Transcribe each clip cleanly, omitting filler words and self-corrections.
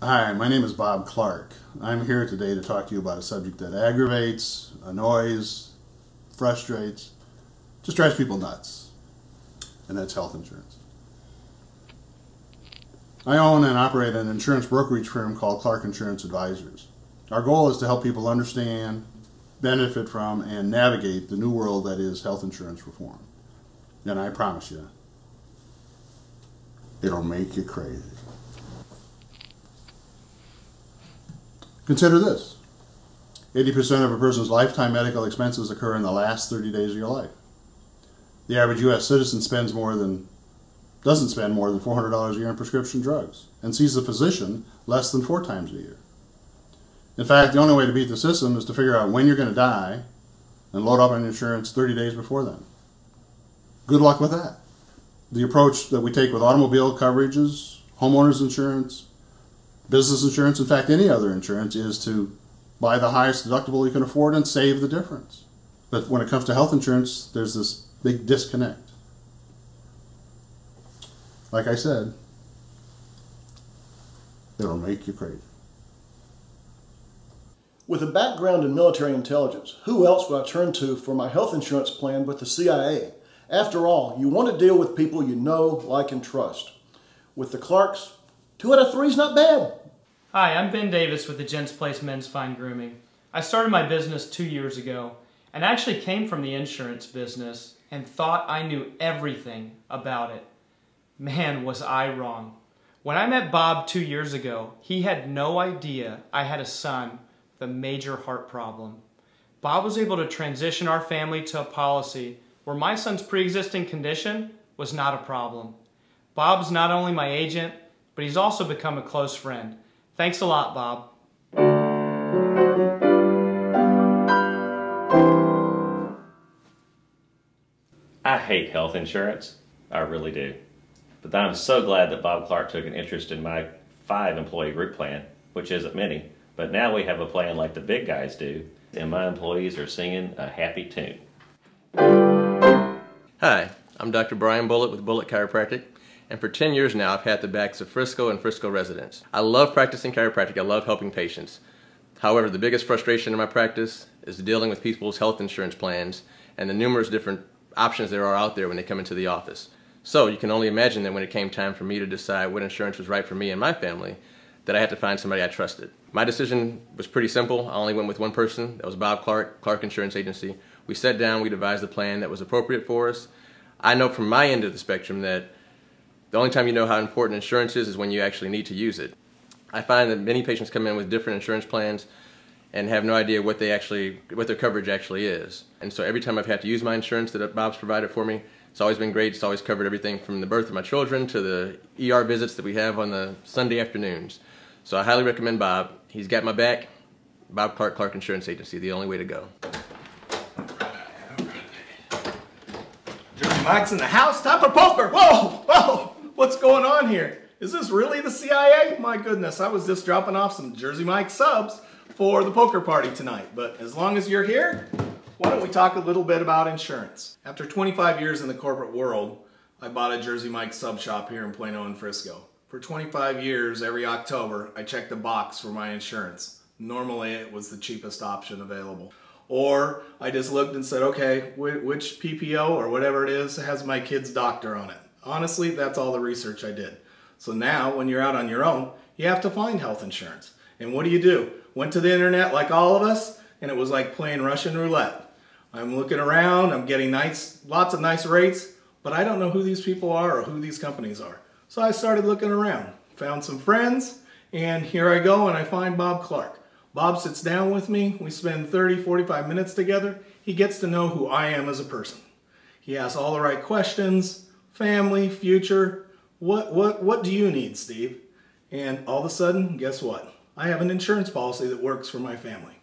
Hi, my name is Bob Clark. I'm here today to talk to you about a subject that aggravates, annoys, frustrates, just drives people nuts, and that's health insurance. I own and operate an insurance brokerage firm called Clark Insurance Advisors. Our goal is to help people understand, benefit from, and navigate the new world that is health insurance reform. And I promise you, it'll make you crazy. Consider this. 80% of a person's lifetime medical expenses occur in the last 30 days of your life. The average U.S. citizen doesn't spend more than $400 a year on prescription drugs and sees a physician less than 4 times a year. In fact, the only way to beat the system is to figure out when you're going to die and load up on insurance 30 days before then. Good luck with that. The approach that we take with automobile coverages, homeowners insurance, business insurance, in fact any other insurance, is to buy the highest deductible you can afford and save the difference. But when it comes to health insurance, there's this big disconnect. Like I said, it'll make you crazy. With a background in military intelligence, who else would I turn to for my health insurance plan but the CIA? After all, you want to deal with people you know, like, and trust. With the Clarks, 2 out of 3 is not bad. Hi, I'm Ben Davis with the Gents Place Men's Fine Grooming. I started my business 2 years ago and actually came from the insurance business and thought I knew everything about it. Man, was I wrong. When I met Bob 2 years ago, he had no idea I had a son with a major heart problem. Bob was able to transition our family to a policy where my son's pre-existing condition was not a problem. Bob's not only my agent, but he's also become a close friend. Thanks a lot, Bob. I hate health insurance. I really do. But I'm so glad that Bob Clark took an interest in my 5-employee group plan, which isn't many. But now we have a plan like the big guys do, and my employees are singing a happy tune. Hi, I'm Dr. Brian Bullitt with Bullitt Chiropractic, and for 10 years now I've had the backs of Frisco and Frisco residents. I love practicing chiropractic. I love helping patients. However, the biggest frustration in my practice is dealing with people's health insurance plans and the numerous different options there are out there when they come into the office. So you can only imagine that when it came time for me to decide what insurance was right for me and my family, that I had to find somebody I trusted. My decision was pretty simple. I only went with one person. That was Bob Clark, Clark Insurance Agency. We sat down, we devised a plan that was appropriate for us. I know from my end of the spectrum that the only time you know how important insurance is when you actually need to use it. I find that many patients come in with different insurance plans and have no idea what their coverage actually is. And so every time I've had to use my insurance that Bob's provided for me, it's always been great. It's always covered everything from the birth of my children to the ER visits that we have on the Sunday afternoons. So I highly recommend Bob. He's got my back. Bob Clark, Clark Insurance Agency, the only way to go. Jersey Mike's in the house. Time for poker. Whoa, whoa, what's going on here? Is this really the CIA? My goodness, I was just dropping off some Jersey Mike subs for the poker party tonight. But as long as you're here, why don't we talk a little bit about insurance? After 25 years in the corporate world, I bought a Jersey Mike sub shop here in Plano and Frisco. For 25 years, every October, I checked a box for my insurance. Normally, it was the cheapest option available. Or I just looked and said, okay, which PPO or whatever it is has my kid's doctor on it. Honestly, that's all the research I did. So now, when you're out on your own, you have to find health insurance. And what do? Went to the internet like all of us, and it was like playing Russian roulette. I'm looking around, I'm getting lots of nice rates, but I don't know who these people are or who these companies are. So I started looking around, found some friends, and here I go and I find Bob Clark. Bob sits down with me, we spend 30-45 minutes together. He gets to know who I am as a person. He asks all the right questions, family, future, what do you need, Steve? And all of a sudden, guess what? I have an insurance policy that works for my family.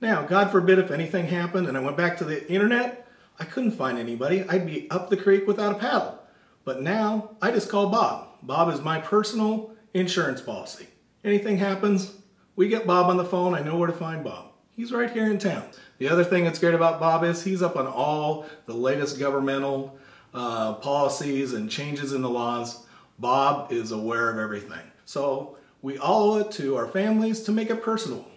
Now, God forbid if anything happened and I went back to the internet, I couldn't find anybody. I'd be up the creek without a paddle. But now, I just call Bob. Bob is my personal insurance policy. Anything happens, we get Bob on the phone. I know where to find Bob. He's right here in town. The other thing that's great about Bob is he's up on all the latest governmental policies and changes in the laws. Bob is aware of everything. So We all owe it to our families to make it personable.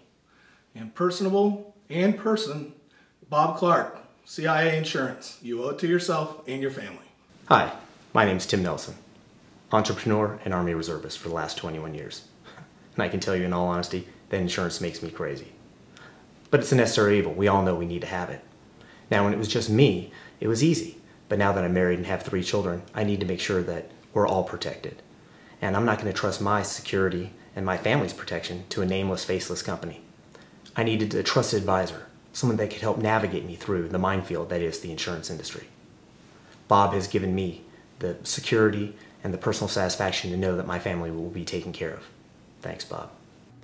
And personable and person, Bob Clark, CIA Insurance. You owe it to yourself and your family. Hi, my name's Tim Nelson, entrepreneur and Army reservist for the last 21 years. And I can tell you in all honesty, that insurance makes me crazy. But it's a necessary evil. We all know we need to have it. Now, when it was just me, it was easy. But now that I'm married and have 3 children, I need to make sure that we're all protected. And I'm not going to trust my security and my family's protection to a nameless, faceless company. I needed a trusted advisor, someone that could help navigate me through the minefield that is the insurance industry. Bob has given me the security and the personal satisfaction to know that my family will be taken care of. Thanks, Bob.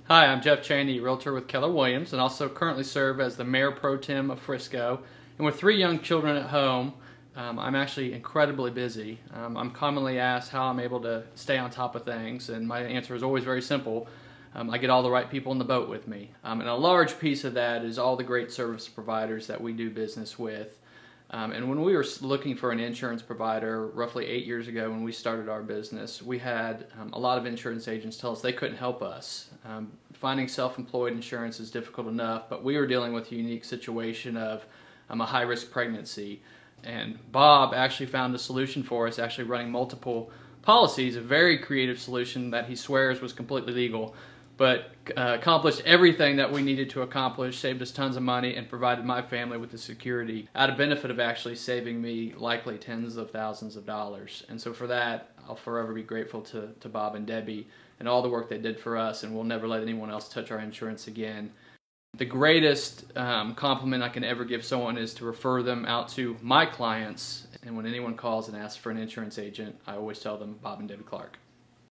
Hi, I'm Jeff Cheney, realtor with Keller Williams, and also currently serve as the Mayor Pro Tem of Frisco. And with 3 young children at home, I'm actually incredibly busy. I'm commonly asked how I'm able to stay on top of things, and my answer is always very simple. I get all the right people in the boat with me. And a large piece of that is all the great service providers that we do business with. And when we were looking for an insurance provider roughly 8 years ago when we started our business, we had a lot of insurance agents tell us they couldn't help us. Finding self-employed insurance is difficult enough, but we were dealing with a unique situation of a high-risk pregnancy. And Bob actually found a solution for us, actually running multiple policies, a very creative solution that he swears was completely legal, but accomplished everything that we needed to accomplish, saved us tons of money, and provided my family with the security at a benefit of actually saving me likely tens of thousands of dollars. And so for that, I'll forever be grateful to Bob and Debbie and all the work they did for us, and we'll never let anyone else touch our insurance again. The greatest compliment I can ever give someone is to refer them out to my clients, and when anyone calls and asks for an insurance agent, I always tell them Bob and Debbie Clark.